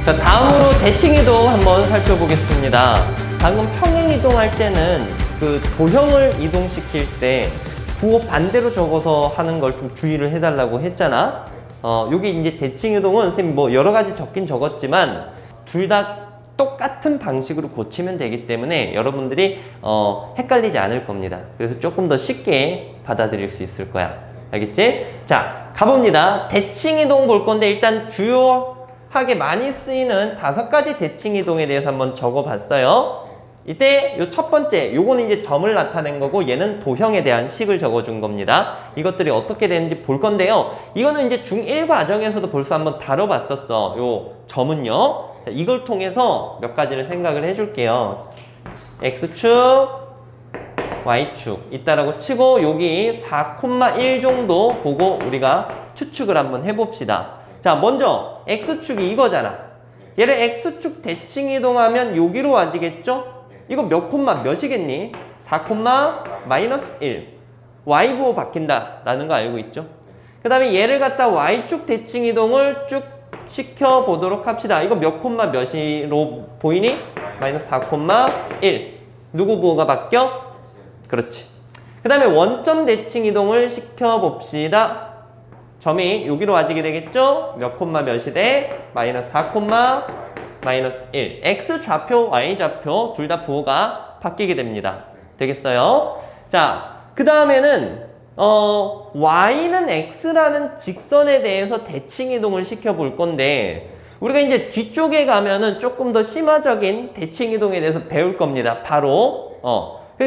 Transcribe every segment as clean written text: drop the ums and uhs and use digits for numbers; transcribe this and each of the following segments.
자, 다음으로 대칭이동 한번 살펴보겠습니다. 방금 평행이동할 때는 그 도형을 이동시킬 때 부호 반대로 적어서 하는 걸 좀 주의를 해달라고 했잖아. 여기 이제 대칭이동은 선생님 뭐 여러 가지 적긴 적었지만 둘 다 똑같은 방식으로 고치면 되기 때문에 여러분들이 헷갈리지 않을 겁니다. 그래서 조금 더 쉽게 받아들일 수 있을 거야. 알겠지? 자, 가봅니다. 대칭이동 볼 건데 일단 주요하게 많이 쓰이는 5가지 대칭이동에 대해서 한번 적어봤어요. 이때 요 첫 번째, 요거는 이제 점을 나타낸 거고 얘는 도형에 대한 식을 적어준 겁니다. 이것들이 어떻게 되는지 볼 건데요. 이거는 이제 중1 과정에서도 벌써 한번 다뤄봤었어. 요 점은요. 자, 이걸 통해서 몇 가지를 생각을 해줄게요. X축, Y축 있다라고 치고 여기 4,1 정도 보고 우리가 추측을 한번 해봅시다. 자, 먼저 X축이 이거잖아. 얘를 X축 대칭 이동하면 여기로 와지겠죠? 이거 몇 콤마 몇이겠니? 4,-1 Y 부호 바뀐다 라는 거 알고 있죠? 그 다음에 얘를 갖다 Y축 대칭 이동을 쭉 시켜보도록 합시다. 이거 몇 콤마 몇으로 보이니? -4,1 누구 부호가 바뀌어? 그렇지. 그 다음에 원점 대칭 이동을 시켜봅시다. 점이 여기로 와지게 되겠죠? 몇 콤마 몇이 돼? -4,-1 X 좌표, Y 좌표 둘 다 부호가 바뀌게 됩니다. 되겠어요? 자, 그 다음에는 Y는 X라는 직선에 대해서 대칭 이동을 시켜볼 건데 우리가 이제 뒤쪽에 가면은 조금 더 심화적인 대칭 이동에 대해서 배울 겁니다. 바로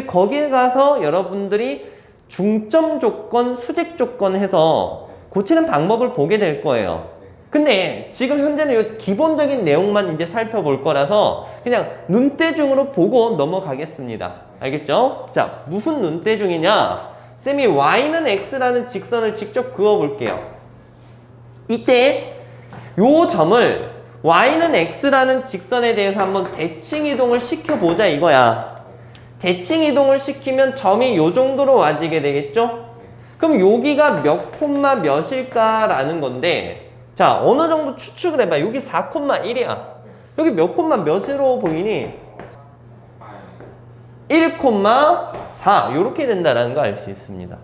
거기에 가서 여러분들이 중점 조건, 수직 조건 해서 고치는 방법을 보게 될 거예요. 근데 지금 현재는 이 기본적인 내용만 이제 살펴볼 거라서 그냥 눈대중으로 보고 넘어가겠습니다. 알겠죠? 자, 무슨 눈대중이냐? 쌤이 Y는 X라는 직선을 직접 그어볼게요. 이때 요 점을 Y는 X라는 직선에 대해서 한번 대칭 이동을 시켜보자 이거야. 대칭 이동을 시키면 점이 요 정도로 와지게 되겠죠? 그럼 여기가 몇 콤마 몇일까라는 건데 자, 어느 정도 추측을 해봐. 여기 4,1이야. 여기 몇 콤마 몇으로 보이니? 1,4 요렇게 된다라는 거 알 수 있습니다.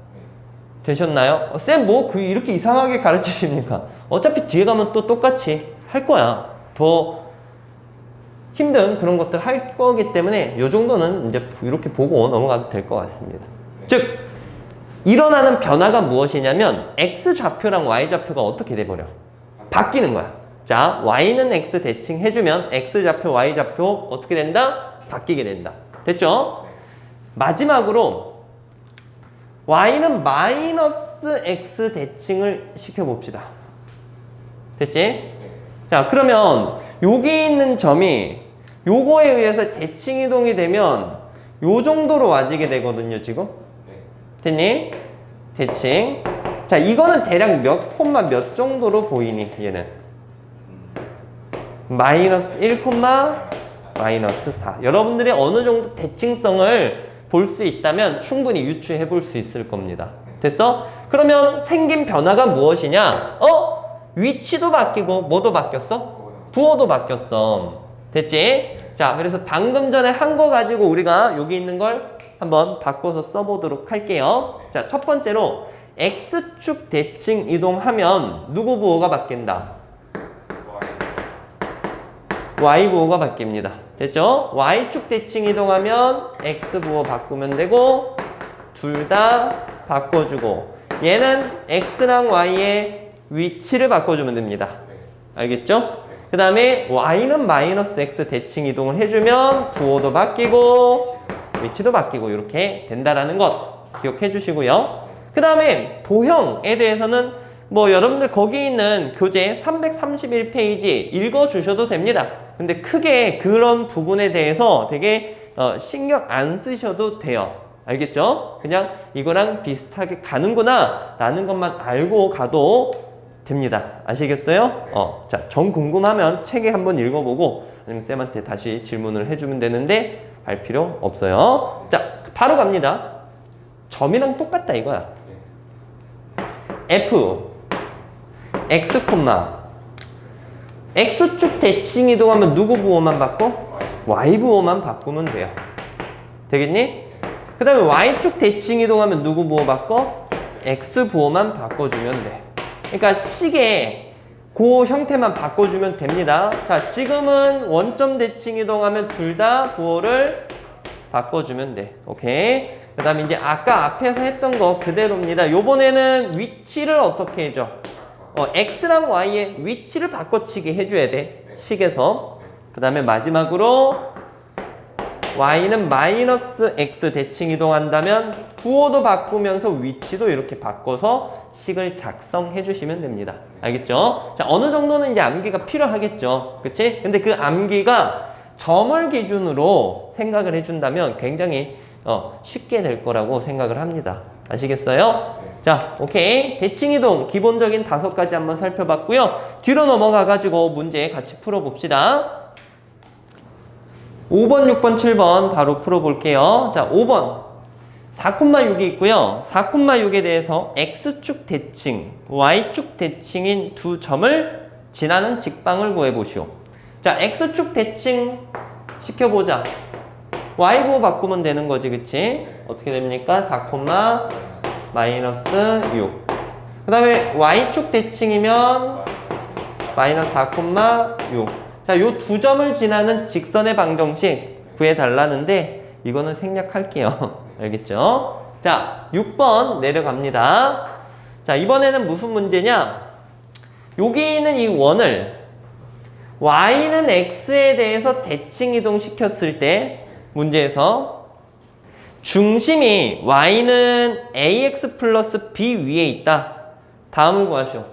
되셨나요? 쌤 뭐 이렇게 이상하게 가르치십니까? 어차피 뒤에 가면 또 똑같이 할 거야. 더 힘든 그런 것들 할 거기 때문에 요 정도는 이제 이렇게 보고 넘어가도 될 것 같습니다. 즉 일어나는 변화가 무엇이냐면 X 좌표랑 Y 좌표가 어떻게 돼버려? 바뀌는 거야. 자, Y는 X 대칭 해주면 X 좌표, Y 좌표 어떻게 된다? 바뀌게 된다. 됐죠? 마지막으로 Y는 마이너스 X 대칭을 시켜봅시다. 됐지? 자, 그러면 여기 있는 점이 요거에 의해서 대칭 이동이 되면 요 정도로 와지게 되거든요, 지금. 됐니? 대칭. 자, 이거는 대략 몇 콤마 몇 정도로 보이니, 얘는? -1, -4. 여러분들이 어느 정도 대칭성을 볼 수 있다면 충분히 유추해 볼 수 있을 겁니다. 됐어? 그러면 생긴 변화가 무엇이냐? 위치도 바뀌고, 뭐도 바뀌었어? 부호도 바뀌었어. 됐지? 자, 그래서 방금 전에 한 거 가지고 우리가 여기 있는 걸 한번 바꿔서 써보도록 할게요. 자, 첫 번째로 X축 대칭 이동하면 누구 부호가 바뀐다? Y 부호가 바뀝니다. 됐죠? Y축 대칭 이동하면 X 부호 바꾸면 되고 둘 다 바꿔주고 얘는 X랑 Y의 위치를 바꿔주면 됩니다. 알겠죠? 그 다음에 Y는 마이너스 X 대칭 이동을 해주면 부호도 바뀌고 위치도 바뀌고 이렇게 된다라는 것 기억해 주시고요. 그 다음에 도형에 대해서는 뭐 여러분들 거기 있는 교재 331페이지 읽어주셔도 됩니다. 근데 크게 그런 부분에 대해서 되게 신경 안 쓰셔도 돼요. 알겠죠? 그냥 이거랑 비슷하게 가는구나 라는 것만 알고 가도 됩니다. 아시겠어요? 자, 정 궁금하면 책에 한번 읽어보고 아니면 쌤한테 다시 질문을 해주면 되는데 알 필요 없어요. 자, 바로 갑니다. 점이랑 똑같다 이거야. F X, X축 대칭 이동하면 누구 부호만 바꿔? Y 부호만 바꾸면 돼요. 되겠니? 그 다음에 Y축 대칭 이동하면 누구 부호 바꿔? X 부호만 바꿔주면 돼. 그러니까 식의 그 형태만 바꿔주면 됩니다. 자, 지금은 원점 대칭 이동하면 둘 다 부호를 바꿔주면 돼. 오케이? 그 다음에 이제 아까 앞에서 했던 거 그대로입니다. 요번에는 위치를 어떻게 해줘? X랑 Y의 위치를 바꿔치기 해줘야 돼. 식에서. 그 다음에 마지막으로 Y는 마이너스 X 대칭 이동한다면 부호도 바꾸면서 위치도 이렇게 바꿔서 식을 작성해 주시면 됩니다. 알겠죠? 자, 어느 정도는 이제 암기가 필요하겠죠. 그치? 근데 그 암기가 점을 기준으로 생각을 해준다면 굉장히 쉽게 될 거라고 생각을 합니다. 아시겠어요? 자, 오케이. 대칭이동 기본적인 5가지 한번 살펴봤고요. 뒤로 넘어가가지고 문제 같이 풀어봅시다. 5번, 6번, 7번 바로 풀어볼게요. 자, 5번 4,6이 있고요. 4,6에 대해서 X축 대칭, Y축 대칭인 두 점을 지나는 직방을 구해보시오. 자, X축 대칭 시켜보자. Y 부호 바꾸면 되는 거지, 그치? 어떻게 됩니까? 4, 마이너스 6. 그 다음에 Y축 대칭이면 마이너스 4, 6. 자, 요 두 점을 지나는 직선의 방정식 구해달라는데 이거는 생략할게요. 알겠죠? 자, 6번 내려갑니다. 자, 이번에는 무슨 문제냐? 여기 있는 이 원을 Y는 X에 대해서 대칭 이동시켰을 때 문제에서 중심이 Y는 AX 플러스 B 위에 있다. 다음을 구하시오.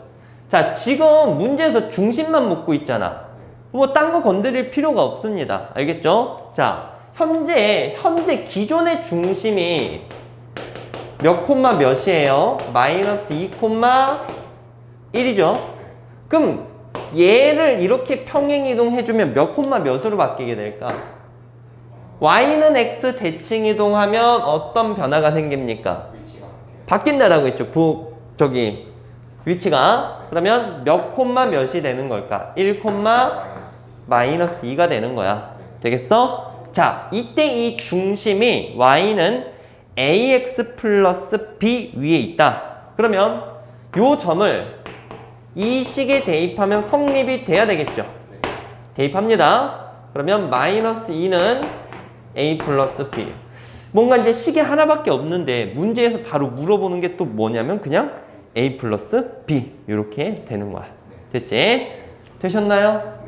자, 지금 문제에서 중심만 묻고 있잖아. 뭐 딴 거 건드릴 필요가 없습니다. 알겠죠? 자, 현재 기존의 중심이 몇 콤마 몇이에요? 마이너스 2 콤마 1이죠? 그럼 얘를 이렇게 평행 이동해주면 몇 콤마 몇으로 바뀌게 될까? Y는 X 대칭 이동하면 어떤 변화가 생깁니까? 바뀐다라고 했죠. 위치가. 그러면 몇 콤마 몇이 되는 걸까? 1 콤마 마이너스 2가 되는 거야. 되겠어? 자, 이때 이 중심이 Y는 AX 플러스 B 위에 있다. 그러면 요 점을 이 식에 대입하면 성립이 돼야 되겠죠. 대입합니다. 그러면 마이너스 2는 A 플러스 B. 뭔가 이제 식이 하나밖에 없는데 문제에서 바로 물어보는 게 또 뭐냐면 그냥 A 플러스 B 이렇게 되는 거야. 됐지? 되셨나요?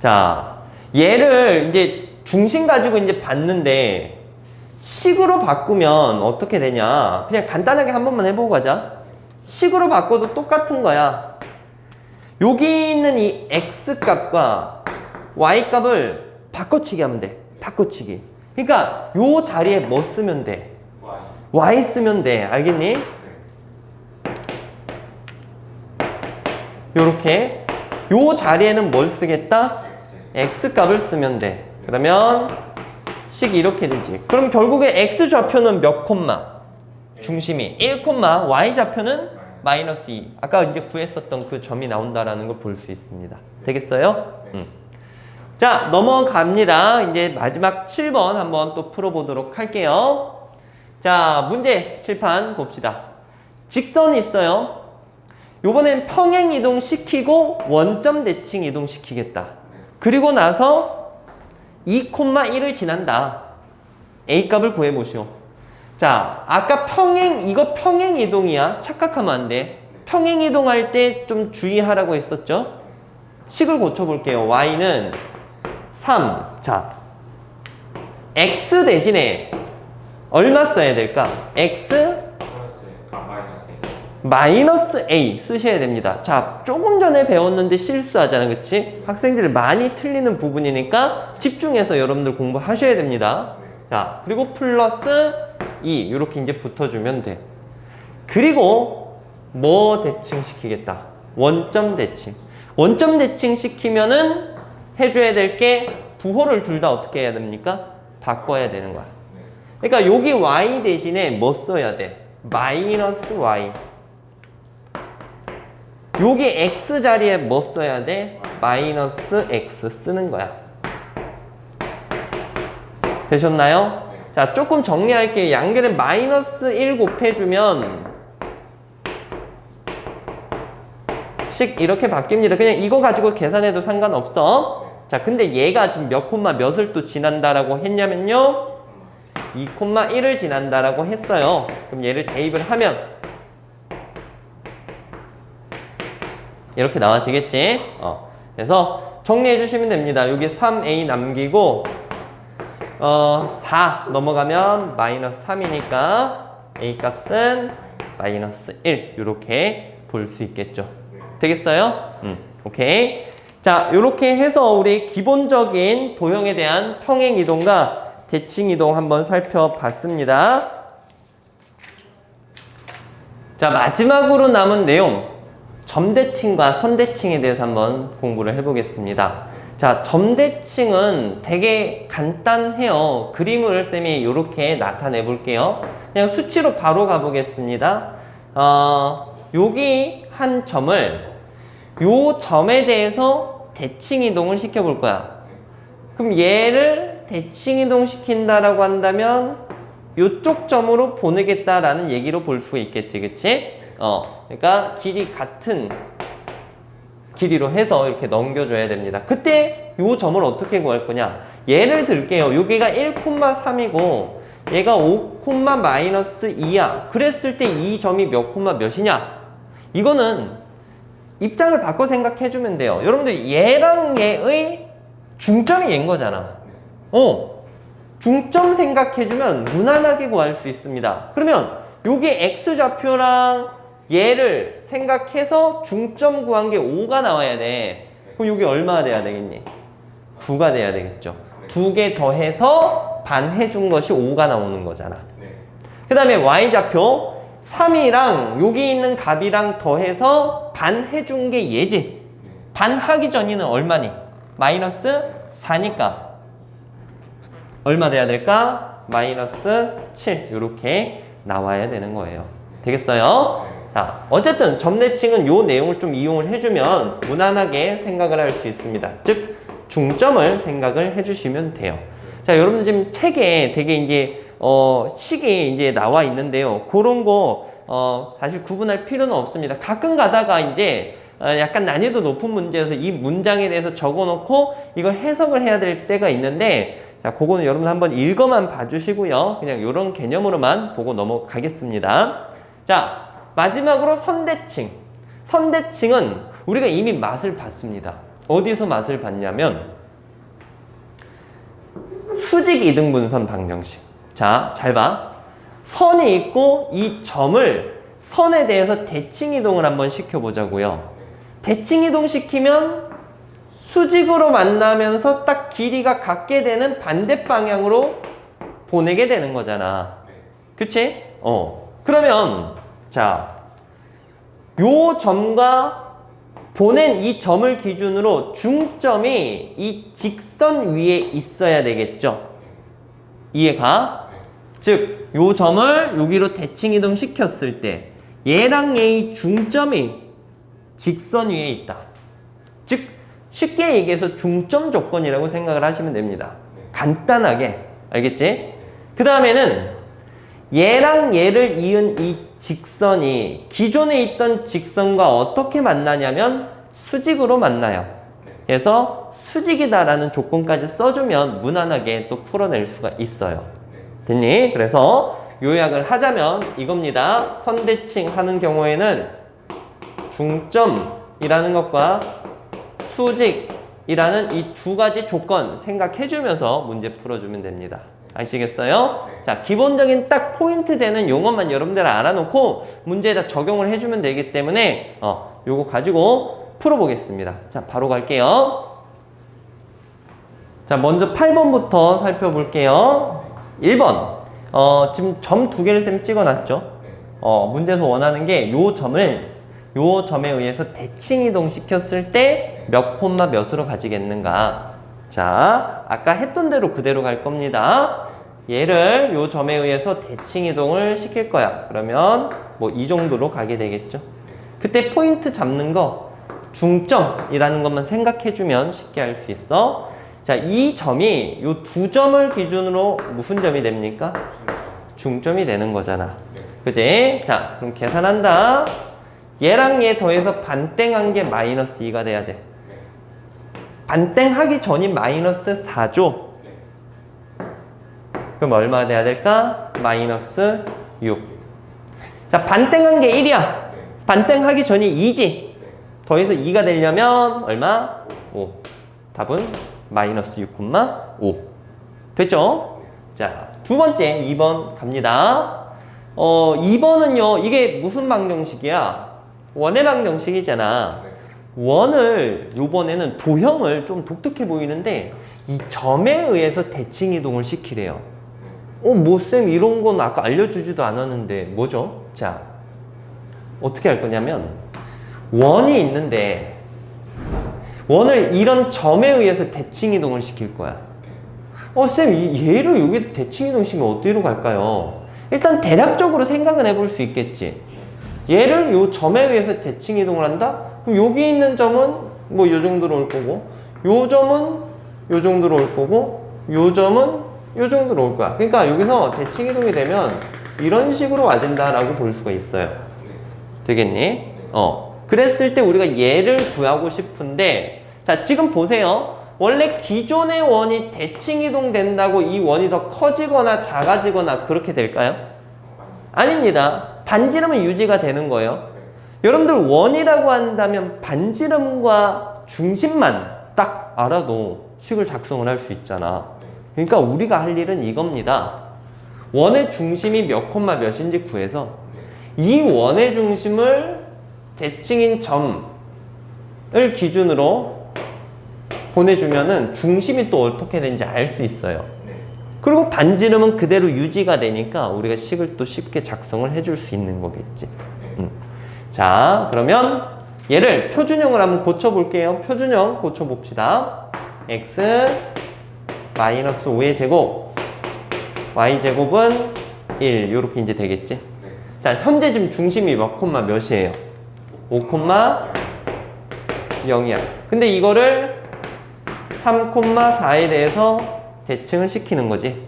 자, 얘를 이제 중심 가지고 이제 봤는데 식으로 바꾸면 어떻게 되냐? 그냥 간단하게 한 번만 해보고 가자. 식으로 바꿔도 똑같은 거야. 여기 있는 이 X 값과 Y 값을 바꿔치기 하면 돼. 바꿔치기. 그러니까 요 자리에 뭐 쓰면 돼? Y 쓰면 돼. 알겠니? 요렇게 요 자리에는 뭘 쓰겠다? X 값을 쓰면 돼. 그러면 식이 이렇게 되지. 그럼 결국에 X 좌표는 몇 콤마? 중심이 1 콤마, Y 좌표는 마이너스 2. 아까 이제 구했었던 그 점이 나온다라는 걸 볼 수 있습니다. 되겠어요? 자, 넘어갑니다. 이제 마지막 7번 한번 또 풀어보도록 할게요. 자, 문제 칠판 봅시다. 직선이 있어요. 요번엔 평행 이동시키고 원점 대칭 이동시키겠다. 그리고 나서 2,1을 지난다. A 값을 구해보시오. 자, 아까 이거 평행 이동이야. 착각하면 안 돼. 평행 이동할 때 좀 주의하라고 했었죠? 식을 고쳐볼게요. Y는 3. 자, X 대신에 얼마 써야 될까? X 마이너스 A 쓰셔야 됩니다. 자, 조금 전에 배웠는데 실수하잖아. 그치? 학생들이 많이 틀리는 부분이니까 집중해서 여러분들 공부하셔야 됩니다. 자, 그리고 플러스 2 이렇게 이제 붙어주면 돼. 그리고 뭐 대칭 시키겠다? 원점 대칭. 원점 대칭 시키면은 해줘야 될 게 부호를 둘 다 어떻게 해야 됩니까? 바꿔야 되는 거야. 그러니까 여기 Y 대신에 뭐 써야 돼? 마이너스 Y. 여기 x 자리에 뭐 써야 돼? 마이너스 x 쓰는 거야. 되셨나요? 자, 조금 정리할게요. 양변에 마이너스 1 곱해주면 식 이렇게 바뀝니다. 그냥 이거 가지고 계산해도 상관없어. 자, 근데 얘가 지금 몇 콤마 몇을 또 지난다라고 했냐면요. 2,1을 지난다라고 했어요. 그럼 얘를 대입을 하면 이렇게 나와지겠지? 그래서 정리해 주시면 됩니다. 여기 3a 남기고 4 넘어가면 마이너스 3이니까 a 값은 마이너스 1 이렇게 볼 수 있겠죠. 되겠어요? 오케이. 자, 이렇게 해서 우리 기본적인 도형에 대한 평행 이동과 대칭 이동 한번 살펴봤습니다. 자, 마지막으로 남은 내용, 점대칭과 선대칭에 대해서 한번 공부를 해보겠습니다. 자, 점대칭은 되게 간단해요. 그림을 쌤이 이렇게 나타내 볼게요. 그냥 수치로 바로 가보겠습니다. 여기 한 점을 요 점에 대해서 대칭 이동을 시켜볼 거야. 그럼 얘를 대칭 이동시킨다라고 한다면 요쪽 점으로 보내겠다라는 얘기로 볼 수 있겠지, 그치? 그러니까 길이 같은 길이로 해서 이렇게 넘겨줘야 됩니다. 그때 요 점을 어떻게 구할 거냐? 예를 들게요. 여기가 1,3이고 얘가 5,-2야. 그랬을 때 이 점이 몇 콤마 몇이냐? 이거는 입장을 바꿔 생각해주면 돼요. 여러분들 얘랑 얘의 중점이 얘인 거잖아. 중점 생각해주면 무난하게 구할 수 있습니다. 그러면 여기 x좌표랑 얘를 생각해서 중점 구한 게 5가 나와야 돼. 그럼 여기 얼마가 돼야 되겠니? 9가 돼야 되겠죠. 두 개 더해서 반 해준 것이 5가 나오는 거잖아. 그 다음에 y좌표 3이랑 여기 있는 값이랑 더해서 반 해준 게 얘지. 반 하기 전이는 얼마니? 마이너스 4니까 얼마 돼야 될까? 마이너스 7 이렇게 나와야 되는 거예요. 되겠어요? 자, 어쨌든 점대칭은 요 내용을 좀 이용을 해주면 무난하게 생각을 할 수 있습니다. 즉 중점을 생각을 해주시면 돼요. 자, 여러분들 지금 책에 되게 이제 식이 이제 나와 있는데요. 그런 거 사실 구분할 필요는 없습니다. 가끔 가다가 이제 약간 난이도 높은 문제여서 이 문장에 대해서 적어놓고 이걸 해석을 해야 될 때가 있는데, 자, 그거는 여러분 한번 읽어만 봐주시고요. 그냥 이런 개념으로만 보고 넘어가겠습니다. 자, 마지막으로 선대칭. 선대칭은 우리가 이미 맛을 봤습니다. 어디서 맛을 봤냐면 수직 이등분선 방정식. 자, 잘 봐. 선이 있고 이 점을 선에 대해서 대칭 이동을 한번 시켜보자고요. 대칭 이동 시키면 수직으로 만나면서 딱 길이가 같게 되는 반대 방향으로 보내게 되는 거잖아. 그치? 그러면 자, 요 점과 보낸 이 점을 기준으로 중점이 이 직선 위에 있어야 되겠죠? 이해가? 즉, 요 점을 여기로 대칭 이동 시켰을 때 얘랑 얘의 중점이 직선 위에 있다. 즉, 쉽게 얘기해서 중점 조건이라고 생각을 하시면 됩니다. 간단하게. 알겠지? 그 다음에는 얘랑 얘를 이은 이 직선이 기존에 있던 직선과 어떻게 만나냐면 수직으로 만나요. 그래서 수직이다라는 조건까지 써주면 무난하게 또 풀어낼 수가 있어요. 됐니? 그래서 요약을 하자면 이겁니다. 선대칭 하는 경우에는 중점이라는 것과 수직이라는 이 두 가지 조건 생각해주면서 문제 풀어주면 됩니다. 아시겠어요? 자, 기본적인 딱 포인트 되는 용어만 여러분들 알아놓고 문제에다 적용을 해주면 되기 때문에 요거 가지고 풀어보겠습니다. 자, 바로 갈게요. 자, 먼저 8번부터 살펴볼게요. 1번. 지금 점 두 개를 쌤 찍어놨죠? 문제에서 원하는 게 요 점에 의해서 대칭 이동 시켰을 때 몇 콤마 몇으로 가지겠는가. 자, 아까 했던 대로 그대로 갈 겁니다. 얘를 요 점에 의해서 대칭 이동을 시킬 거야. 그러면 뭐 이 정도로 가게 되겠죠. 그때 포인트 잡는 거 중점이라는 것만 생각해주면 쉽게 할 수 있어. 자, 이 점이 이 두 점을 기준으로 무슨 점이 됩니까? 중점이 되는 거잖아. 그지? 자, 그럼 계산한다. 얘랑 얘 더해서 반땡한 게 마이너스 2가 돼야 돼. 반땡하기 전이 마이너스 4죠? 그럼 얼마 돼야 될까? 마이너스 6. 자, 반땡한 게 1이야. 반땡하기 전이 2지. 더해서 2가 되려면 얼마? 5. 답은 마이너스 6,5. 됐죠? 자, 두 번째 2번 갑니다. 2번은요, 이게 무슨 방정식이야? 원의 방정식이잖아. 원을 요번에는 도형을 좀 독특해 보이는데 이 점에 의해서 대칭 이동을 시키래요. 뭐 쌤 이런 건 아까 알려주지도 않았는데 뭐죠? 자, 어떻게 할 거냐면 원이 있는데 원을 이런 점에 의해서 대칭 이동을 시킬 거야. 쌤 얘를 여기 대칭 이동시키면 어디로 갈까요? 일단 대략적으로 생각은 해볼 수 있겠지. 얘를 요 점에 의해서 대칭 이동을 한다? 그럼 여기 있는 점은 뭐 요 정도로 올 거고, 요 점은 요 정도로 올 거고, 요 점은 요 정도로 올 거야. 그러니까 여기서 대칭 이동이 되면 이런 식으로 와준다라고 볼 수가 있어요. 되겠니? 그랬을 때 우리가 얘를 구하고 싶은데, 자, 지금 보세요. 원래 기존의 원이 대칭 이동된다고 이 원이 더 커지거나 작아지거나 그렇게 될까요? 아닙니다. 반지름은 유지가 되는 거예요. 여러분들 원이라고 한다면 반지름과 중심만 딱 알아도 식을 작성을 할 수 있잖아. 그러니까 우리가 할 일은 이겁니다. 원의 중심이 몇 콤마 몇인지 구해서 이 원의 중심을 대칭인 점을 기준으로 보내주면은 중심이 또 어떻게 되는지 알 수 있어요. 그리고 반지름은 그대로 유지가 되니까 우리가 식을 또 쉽게 작성을 해줄 수 있는 거겠지. 자, 그러면 얘를 표준형을 한번 고쳐볼게요. 표준형 고쳐봅시다. x 마이너스 5의 제곱 y 제곱은 1 이렇게 이제 되겠지. 자, 현재 지금 중심이 몇 콤마 몇이에요? 5 콤마 0이야. 근데 이거를 3 콤마 4에 대해서 대칭을 시키는 거지.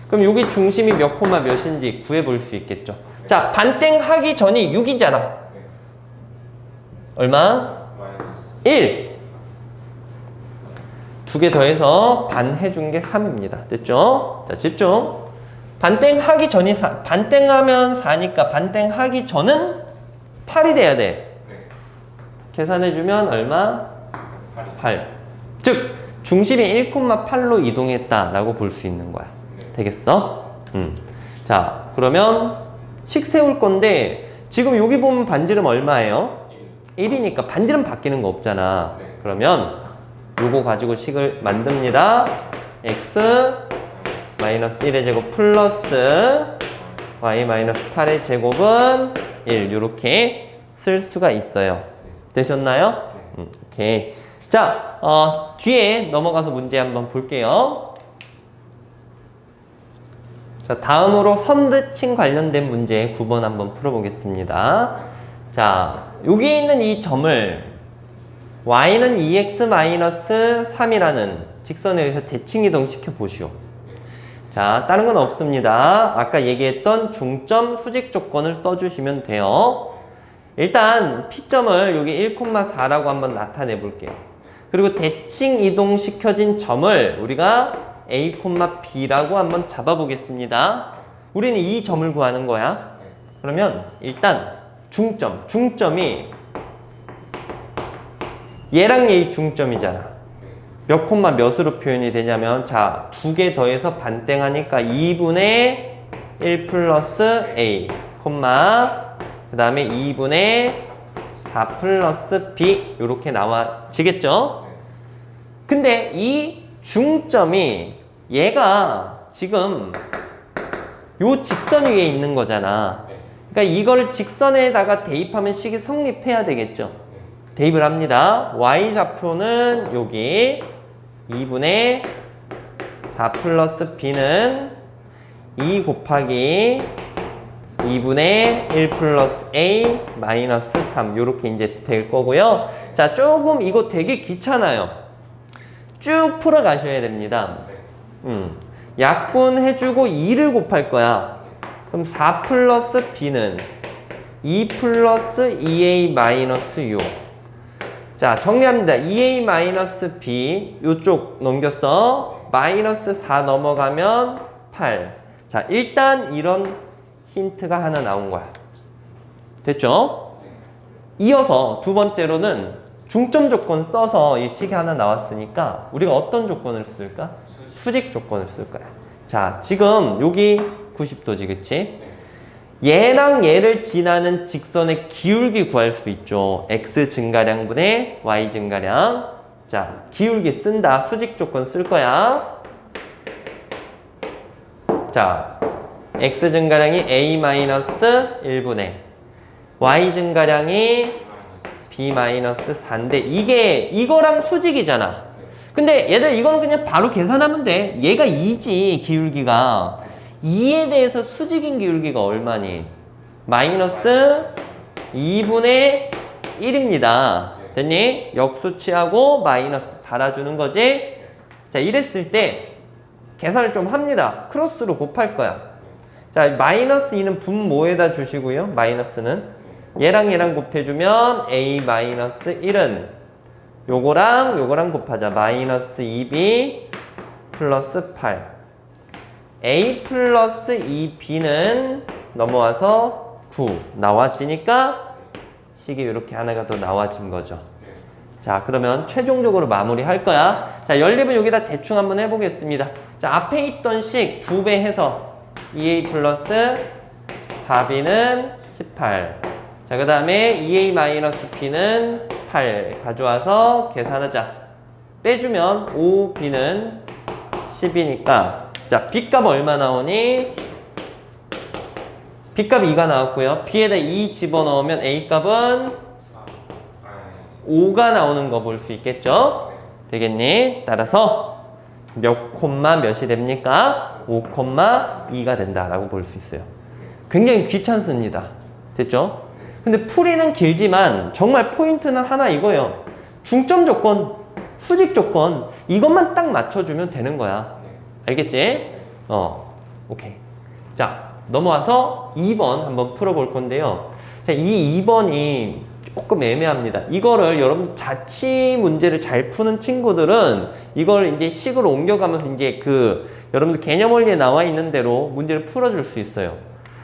그럼 여기 중심이 몇 콤마 몇인지 구해볼 수 있겠죠. 자, 반땡하기 전이 6이잖아. 얼마? 1. 두 개 더해서 반 해준 게 3입니다. 됐죠? 자, 집중. 반땡하기 전이 4. 반땡하면 4니까 반땡하기 전은 8이 돼야 돼. 계산해주면 얼마? 8. 즉, 중심이 1,8로 이동했다라고 볼 수 있는 거야. 되겠어? 자, 그러면 식 세울 건데 지금 여기 보면 반지름 얼마예요? 1이니까 반지름 바뀌는 거 없잖아. 그러면 요거 가지고 식을 만듭니다. x 마이너스 1의 제곱 플러스 y 마이너스 8의 제곱은 1 이렇게 쓸 수가 있어요. 되셨나요? 오케이. 자, 뒤에 넘어가서 문제 한번 볼게요. 자, 다음으로 선대칭 관련된 문제 9번 한번 풀어보겠습니다. 자, 여기 있는 이 점을 y는 2x-3이라는 직선에 의해서 대칭 이동시켜 보시오. 자, 다른 건 없습니다. 아까 얘기했던 중점 수직 조건을 써주시면 돼요. 일단 P점을 여기 1,4라고 한번 나타내 볼게요. 그리고 대칭 이동시켜진 점을 우리가 A, B라고 한번 잡아보겠습니다. 우리는 이 점을 구하는 거야. 그러면 일단 중점이 얘랑 얘의 중점이잖아. 몇 콤마 몇으로 표현이 되냐면, 자, 두 개 더해서 반땡하니까 2분의 1 플러스 A, 콤마 그 다음에 2분의 4 플러스 B 이렇게 나와지겠죠? 근데 이 중점이 얘가 지금 요 직선 위에 있는 거잖아. 그러니까 이걸 직선에다가 대입하면 식이 성립해야 되겠죠? 대입을 합니다. y좌표는 여기 2분의 4 플러스 b는 2 곱하기 2분의 1 플러스 a 마이너스 3 요렇게 이제 될 거고요. 자, 조금 이거 되게 귀찮아요. 쭉 풀어 가셔야 됩니다. 약분해주고 2를 곱할 거야. 그럼 4 플러스 b는 2 플러스 2a 마이너스 6. 자, 정리합니다. 2a 마이너스 b 요쪽 넘겼어. 마이너스 4 넘어가면 8. 자, 일단 이런 힌트가 하나 나온 거야. 됐죠? 이어서 두 번째로는 중점 조건 써서 이 식이 하나 나왔으니까 우리가 어떤 조건을 쓸까? 수직 조건을 쓸 거야. 자, 지금 여기 90도지, 그치? 얘랑 얘를 지나는 직선의 기울기 구할 수 있죠. x 증가량분의 y 증가량. 자, 기울기 쓴다. 수직 조건 쓸 거야. 자, x 증가량이 a-1분의 y 증가량이 b-4인데 이거랑 수직이잖아. 근데 얘들 이거는 그냥 바로 계산하면 돼. 얘가 2지, 기울기가. 2에 대해서 수직인 기울기가 얼마니? 마이너스 2분의 1입니다. 됐니? 역수치하고 마이너스 달아주는 거지? 자, 이랬을 때 계산을 좀 합니다. 크로스로 곱할 거야. 자, 마이너스 2는 분모에다 주시고요. 마이너스는 얘랑 얘랑 곱해주면 a 마이너스 1은 요거랑 곱하자. 마이너스 2b 플러스 8. a 플러스 2b는 넘어와서 9 나와지니까 식이 이렇게 하나가 더 나와진 거죠. 자, 그러면 최종적으로 마무리할 거야. 자, 연립은 여기다 대충 한번 해보겠습니다. 자, 앞에 있던 식 2배 해서 2a 플러스 4b는 18. 자, 그 다음에 2a 마이너스 b는 8 가져와서 계산하자. 빼주면 5b는 10이니까 자, b값 얼마 나오니? b값 2가 나왔고요. b에다 2 집어넣으면 a값은 5가 나오는 거 볼 수 있겠죠? 되겠니? 따라서 몇 콤마 몇이 됩니까? 5,2가 된다라고 볼 수 있어요. 굉장히 귀찮습니다. 됐죠? 근데 풀이는 길지만 정말 포인트는 하나 이거예요. 중점 조건, 수직 조건 이것만 딱 맞춰주면 되는 거야. 알겠지? 오케이. 자, 넘어와서 2번 한번 풀어볼 건데요. 자, 이 2번이 조금 애매합니다. 이거를 여러분 자취 문제를 잘 푸는 친구들은 이걸 이제 식으로 옮겨가면서 이제 여러분들 개념 원리에 나와 있는 대로 문제를 풀어줄 수 있어요.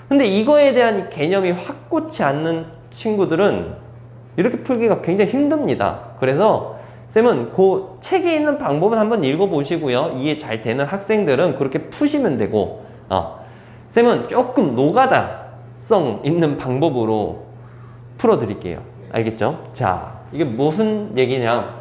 근데 이거에 대한 개념이 확고치 않는 친구들은 이렇게 풀기가 굉장히 힘듭니다. 그래서 쌤은 그 책에 있는 방법은 한번 읽어보시고요. 이해 잘 되는 학생들은 그렇게 푸시면 되고, 쌤은 조금 노가다성 있는 방법으로 풀어드릴게요. 알겠죠? 자, 이게 무슨 얘기냐?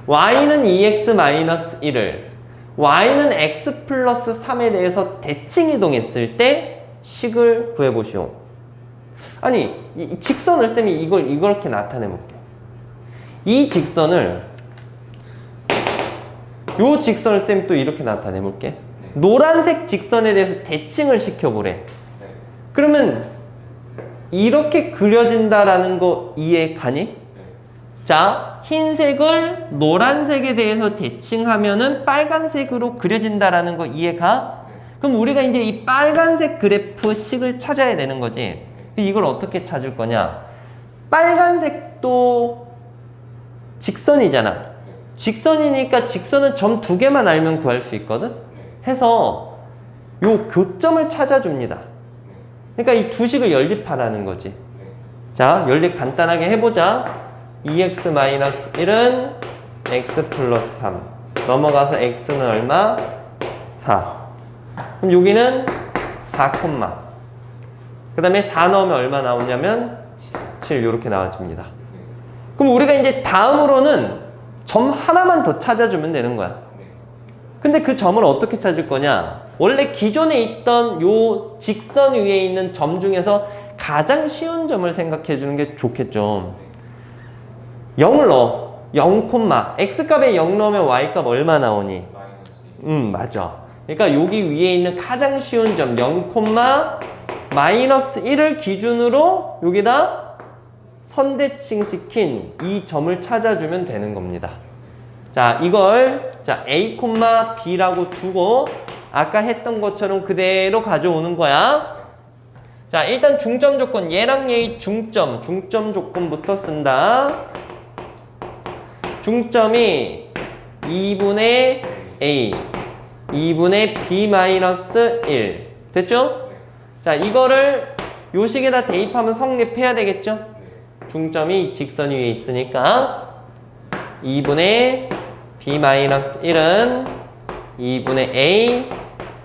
y는 2x-1을 y는 x 플러스 3에 대해서 대칭 이동했을 때 식을 구해보시오. 아니, 이 직선을 쌤이 이렇게 나타내볼게요. 이 직선을 요 직선을 쌤 또 이렇게 나타내볼게. 노란색 직선에 대해서 대칭을 시켜보래. 그러면 이렇게 그려진다라는 거 이해 가니? 자, 흰색을 노란색에 대해서 대칭하면은 빨간색으로 그려진다라는 거 이해가? 그럼 우리가 이제 이 빨간색 그래프 식을 찾아야 되는 거지. 이걸 어떻게 찾을 거냐? 빨간색도 직선이잖아. 직선이니까 직선은 점 2개만 알면 구할 수 있거든? 해서 요 교점을 찾아줍니다. 그러니까 이 두 식을 연립하라는 거지. 자, 연립 간단하게 해보자. 2x-1은 x 플러스 3 넘어가서 x는 얼마? 4. 그럼 여기는 4, 그 다음에 4 넣으면 얼마 나오냐면 7 이렇게 나와집니다. 그럼 우리가 이제 다음으로는 점 하나만 더 찾아주면 되는 거야. 근데 그 점을 어떻게 찾을 거냐? 원래 기존에 있던 요 직선 위에 있는 점 중에서 가장 쉬운 점을 생각해 주는 게 좋겠죠. 0을 넣어. 0, x값에 0 넣으면 y값 얼마 나오니? 맞아. 그러니까 여기 위에 있는 가장 쉬운 점 0, 마이너스 1을 기준으로 여기다 선대칭 시킨 이 점을 찾아주면 되는 겁니다. 자, 이걸 자 A, B라고 두고 아까 했던 것처럼 그대로 가져오는 거야. 자, 일단 중점 조건, 얘랑 얘의 중점 조건부터 쓴다. 중점이 2분의 A, 2분의 B-1 됐죠? 자, 이거를 요식에다 대입하면 성립해야 되겠죠? 중점이 직선 위에 있으니까 2분의 B-1은 2분의 A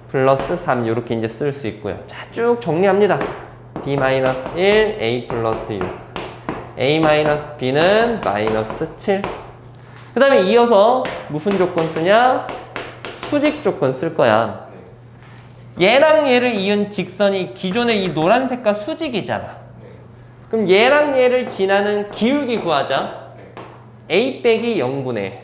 플러스 3 이렇게 이제 쓸 수 있고요. 자, 쭉 정리합니다. B-1, A 플러스 6 A-B는 마이너스 7. 그 다음에 이어서 무슨 조건 쓰냐? 수직 조건 쓸 거야. 얘랑 얘를 이은 직선이 기존의 이 노란색과 수직이잖아. 그럼 얘랑 얘를 지나는 기울기 구하자. A 빼기 0분의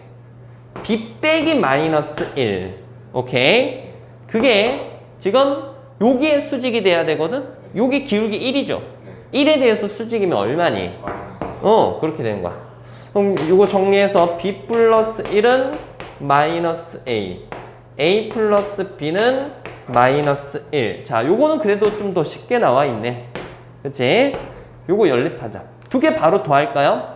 B 빼기 마이너스 1. 오케이? 그게 지금 여기에 수직이 돼야 되거든? 여기 기울기 1이죠? 1에 대해서 수직이면 얼마니? 그렇게 되는 거야. 그럼 이거 정리해서 B 플러스 1은 마이너스 A, A 플러스 B는 마이너스 1. 자, 요거는 그래도 좀 더 쉽게 나와 있네. 그치? 요거 연립하자. 두 개 바로 더할까요?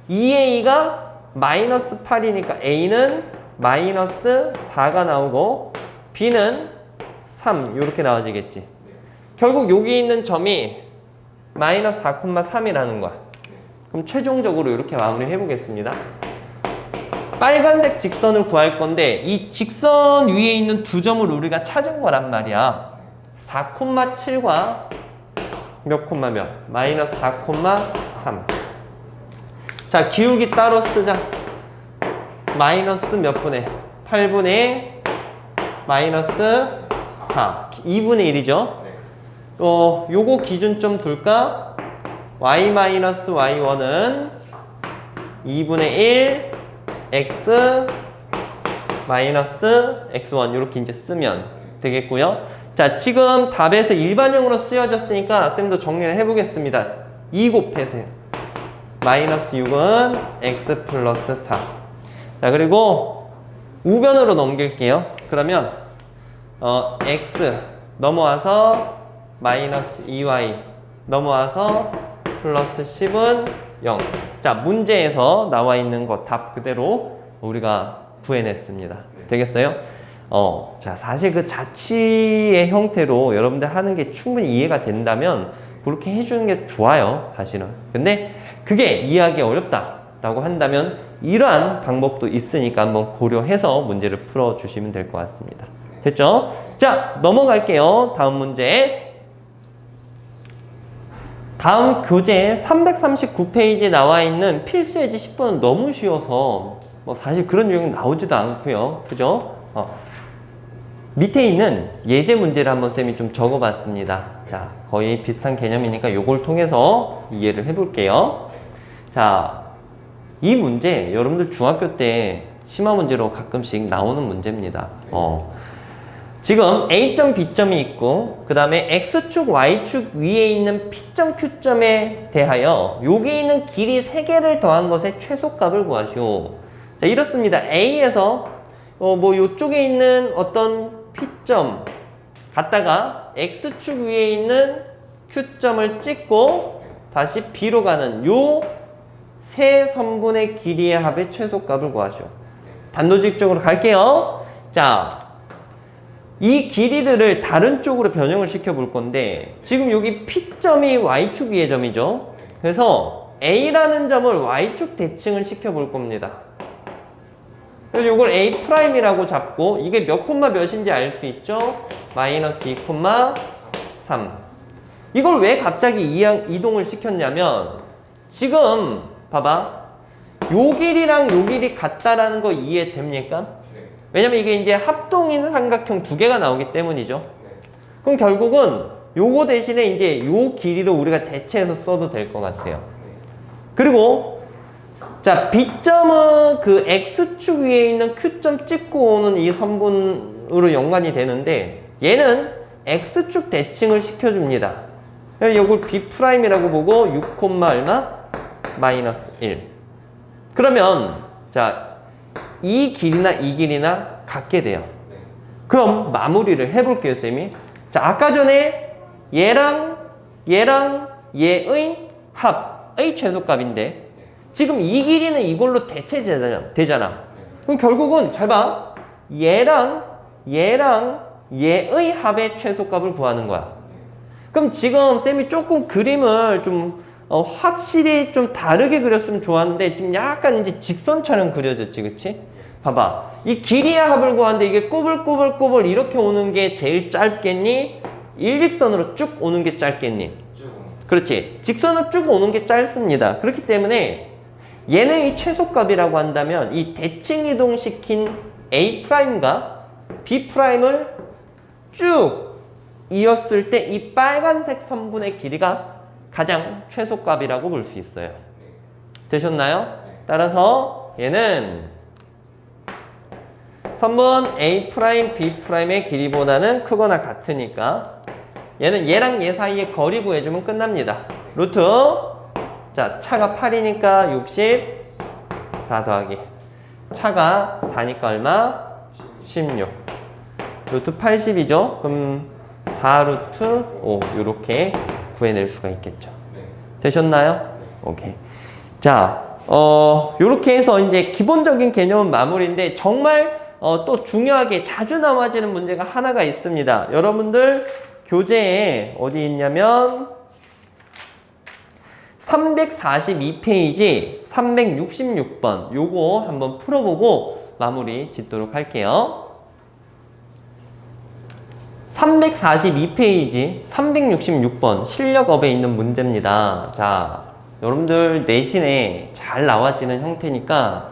2A가 마이너스 8이니까 A는 마이너스 4가 나오고 B는 3 이렇게 나와지겠지. 결국 여기 있는 점이 마이너스 4,3이라는 거야. 그럼 최종적으로 이렇게 마무리 해보겠습니다. 빨간색 직선을 구할 건데 이 직선 위에 있는 두 점을 우리가 찾은 거란 말이야. 4,7과 몇 콤마 몇? 마이너스 4,3. 자, 기울기 따로 쓰자. 마이너스 몇 분의? 8분의 마이너스 4. 2분의 1이죠? 요거 기준점 둘까? y-y1은 2분의 1 x 마이너스 x1 이렇게 이제 쓰면 되겠고요. 자, 지금 답에서 일반형으로 쓰여졌으니까 쌤도 정리를 해보겠습니다. 2 곱해서요. 마이너스 6은 x 플러스 4. 자, 그리고 우변으로 넘길게요. 그러면 x 넘어와서 마이너스 2y 넘어와서 플러스 10은 0. 자, 문제에서 나와 있는 거 답 그대로 우리가 구해냈습니다. 되겠어요? 자, 사실 그 자취의 형태로 여러분들 하는 게 충분히 이해가 된다면 그렇게 해주는 게 좋아요, 사실은. 근데 그게 이해하기 어렵다라고 한다면 이러한 방법도 있으니까 한번 고려해서 문제를 풀어주시면 될 것 같습니다. 됐죠? 자, 넘어갈게요. 다음 문제. 다음 교재 339페이지에 나와 있는 필수 예제 10번은 너무 쉬워서 뭐 사실 그런 유형 나오지도 않고요. 그죠? 밑에 있는 예제 문제를 한번 쌤이 좀 적어봤습니다. 자, 거의 비슷한 개념이니까 요걸 통해서 이해를 해볼게요. 자, 이 문제 여러분들 중학교 때 심화 문제로 가끔씩 나오는 문제입니다. 지금 A점, B점이 있고 그 다음에 X축, Y축 위에 있는 P점, Q점에 대하여 여기 있는 길이 3개를 더한 것의 최소값을 구하시오. 자, 이렇습니다. A에서 뭐 요쪽에 있는 어떤 P점 갔다가 X축 위에 있는 Q점을 찍고 다시 B로 가는 요 세 선분의 길이의 합의 최소값을 구하시오. 단도직입적으로 갈게요. 자, 이 길이들을 다른 쪽으로 변형을 시켜 볼 건데 지금 여기 P점이 Y축 위의 점이죠. 그래서 A라는 점을 Y축 대칭을 시켜 볼 겁니다. 그래서 이걸 A'이라고 잡고 이게 몇 콤마 몇인지 알 수 있죠? 마이너스 2, 3. 이걸 왜 갑자기 이동을 시켰냐면 지금 봐봐. 요 길이랑 요 길이 같다라는 거 이해됩니까? 왜냐면 이게 이제 합동인 삼각형 두 개가 나오기 때문이죠. 그럼 결국은 요거 대신에 이제 요 길이로 우리가 대체해서 써도 될 것 같아요. 그리고 자, B점은 그 X축 위에 있는 Q점 찍고 오는 이 선분으로 연관이 되는데 얘는 x축 대칭을 시켜줍니다. 그래서 이걸 b'이라고 보고 6, 얼마? 마이너스 1. 그러면 자, 이 길이나 같게 돼요. 그럼 마무리를 해볼게요, 쌤이. 자, 아까 전에 얘랑 얘의 합의 최소값인데 지금 이 길이는 이걸로 대체되잖아. 그럼 결국은 잘 봐. 얘랑 얘의 합의 최소값을 구하는 거야. 그럼 지금 쌤이 조금 그림을 좀 확실히 좀 다르게 그렸으면 좋았는데 지금 약간 이제 직선처럼 그려졌지, 그치? 봐봐. 이 길이의 합을 구하는데 이게 꾸불꾸불 이렇게 오는 게 제일 짧겠니? 일직선으로 쭉 오는 게 짧겠니? 그렇지. 직선으로 쭉 오는 게 짧습니다. 그렇기 때문에 얘는 이 최소값이라고 한다면 이 대칭 이동시킨 A'과 B'을 쭉 이었을 때 이 빨간색 선분의 길이가 가장 최소값이라고 볼 수 있어요. 되셨나요? 따라서 얘는 선분 A', B'의 길이보다는 크거나 같으니까 얘는 얘랑 얘 사이에 거리 구해주면 끝납니다. 루트 자, 차가 8이니까 64 더하기 차가 4니까 얼마? 16 루트 80이죠? 그럼 4 루트 5 이렇게 구해낼 수가 있겠죠. 되셨나요? 오케이. 자, 요렇게 해서 이제 기본적인 개념은 마무리인데 정말 또 중요하게 자주 나와지는 문제가 하나가 있습니다. 여러분들 교재에 어디 있냐면 342페이지 366번 요거 한번 풀어보고 마무리 짓도록 할게요. 342페이지 366번 실력업에 있는 문제입니다. 자, 여러분들 내신에 잘 나와지는 형태니까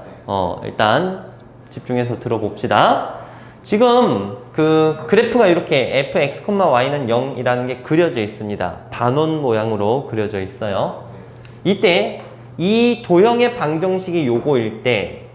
일단 집중해서 들어봅시다. 지금 그 그래프가 이렇게 fx, y는 0이라는 게 그려져 있습니다. 반원 모양으로 그려져 있어요. 이때 이 도형의 방정식이 요거일 때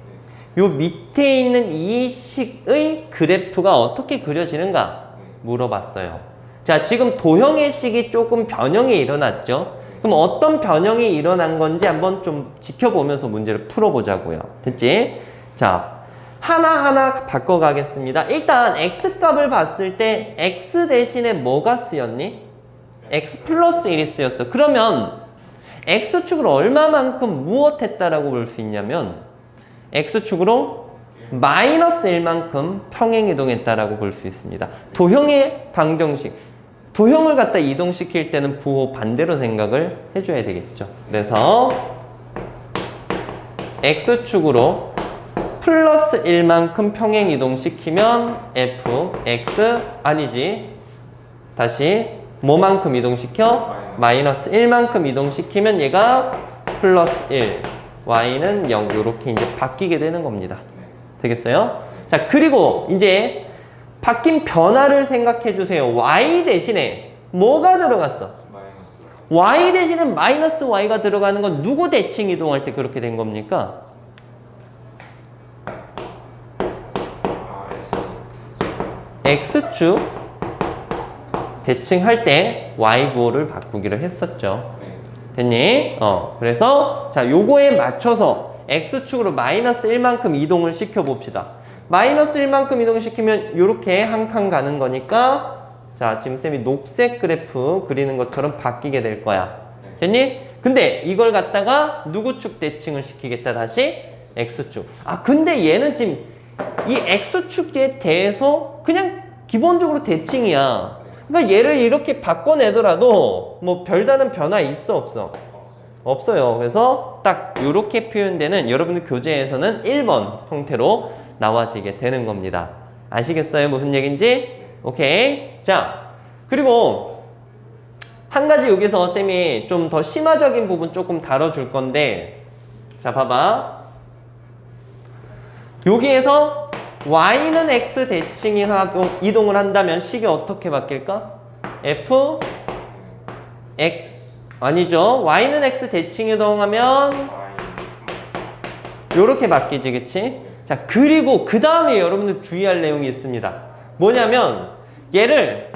요 밑에 있는 이 식의 그래프가 어떻게 그려지는가 물어봤어요. 자, 지금 도형의 식이 조금 변형이 일어났죠. 그럼 어떤 변형이 일어난 건지 한번 좀 지켜보면서 문제를 풀어보자고요. 됐지? 자, 하나하나 바꿔가겠습니다. 일단 x값을 봤을 때 x 대신에 뭐가 쓰였니? x 플러스 1이 쓰였어. 그러면 x축으로 얼마만큼 무엇했다라고 볼 수 있냐면 x축으로 마이너스 1만큼 평행이동했다라고 볼 수 있습니다. 도형의 방정식, 도형을 갖다 이동시킬 때는 부호 반대로 생각을 해줘야 되겠죠. 그래서 x축으로 플러스 1만큼 평행 이동시키면 fx 아니지. 다시 뭐만큼 이동시켜? 마이너스 1만큼 이동시키면 얘가 플러스 1, y는 0 이렇게 이제 바뀌게 되는 겁니다. 되겠어요? 자, 그리고 이제 바뀐 변화를 생각해 주세요. y 대신에 뭐가 들어갔어? y 대신에 마이너스 y가 들어가는 건 누구 대칭 이동할 때 그렇게 된 겁니까? x축 대칭할 때 y 부호를 바꾸기로 했었죠. 됐니? 그래서 자, 요거에 맞춰서 x축으로 마이너스 1만큼 이동을 시켜봅시다. 마이너스 1만큼 이동시키면 요렇게 한 칸 가는 거니까 자, 지금 쌤이 녹색 그래프 그리는 것처럼 바뀌게 될 거야. 됐니? 근데 이걸 갖다가 누구 축 대칭을 시키겠다 다시? x축. 아, 근데 얘는 지금 이 x축에 대해서 그냥 기본적으로 대칭이야. 그러니까 얘를 이렇게 바꿔내더라도 뭐 별다른 변화 있어 없어? 없어요. 그래서 딱 이렇게 표현되는 여러분들 교재에서는 1번 형태로 나와지게 되는 겁니다. 아시겠어요? 무슨 얘기인지? 오케이. 자, 그리고 한 가지 여기서 쌤이 좀 더 심화적인 부분 조금 다뤄줄 건데 자, 봐봐. 여기에서 y는 x 대칭 이동을 한다면 식이 어떻게 바뀔까? f x 아니죠. y는 x 대칭 이동하면 요렇게 바뀌지, 그치? 자, 그리고 그 다음에 여러분들 주의할 내용이 있습니다. 뭐냐면 얘를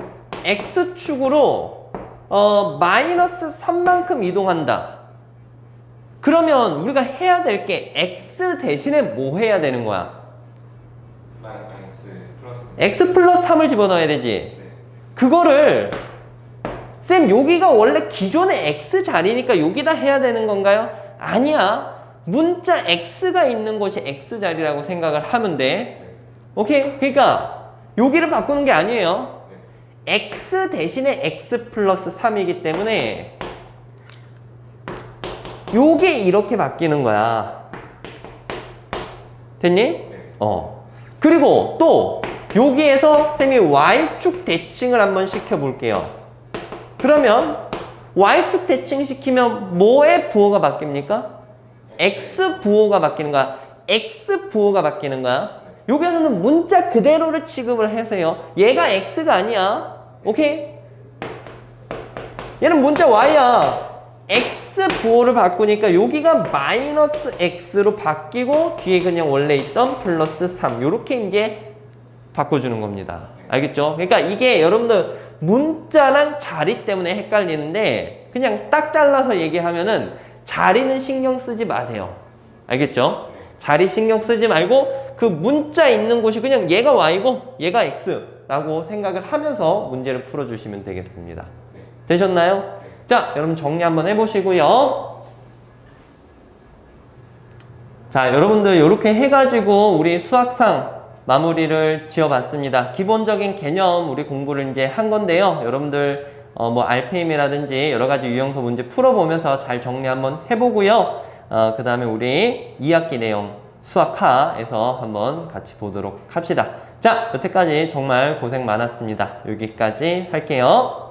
x축으로 마이너스 3만큼 이동한다. 그러면 우리가 해야 될 게 x 대신에 뭐 해야 되는 거야? x 플러스 3을 집어넣어야 되지. 네. 그거를 쌤 여기가 원래 기존의 x 자리니까 여기다 해야 되는 건가요? 아니야. 문자 x가 있는 곳이 x 자리라고 생각을 하면 돼. 오케이? 그러니까 여기를 바꾸는 게 아니에요. x 대신에 x 플러스 3이기 때문에 요게 이렇게 바뀌는 거야. 됐니? 그리고 또 여기에서 쌤이 y축 대칭을 한번 시켜볼게요. 그러면 y축 대칭 시키면 뭐의 부호가 바뀝니까? x 부호가 바뀌는 거야. x 부호가 바뀌는 거야. 여기에서는 문자 그대로를 취급을 하세요. 얘가 x가 아니야. 오케이? 얘는 문자 y야. x 부호를 바꾸니까 여기가 마이너스 x로 바뀌고 뒤에 그냥 원래 있던 플러스 3 요렇게 이제 바꿔주는 겁니다. 알겠죠? 그러니까 이게 여러분들 문자랑 자리 때문에 헷갈리는데 그냥 딱 잘라서 얘기하면은 자리는 신경 쓰지 마세요. 알겠죠? 자리 신경 쓰지 말고 그 문자 있는 곳이 그냥 얘가 y고 얘가 x라고 생각을 하면서 문제를 풀어주시면 되겠습니다. 되셨나요? 자, 여러분 정리 한번 해보시고요. 자, 여러분들 이렇게 해가지고 우리 수학상 마무리를 지어봤습니다. 기본적인 개념 우리 공부를 이제 한 건데요. 여러분들 뭐 RPM이라든지 여러 가지 유형서 문제 풀어보면서 잘 정리 한번 해보고요. 그 다음에 우리 2학기 내용 수학하에서 한번 같이 보도록 합시다. 자, 여태까지 정말 고생 많았습니다. 여기까지 할게요.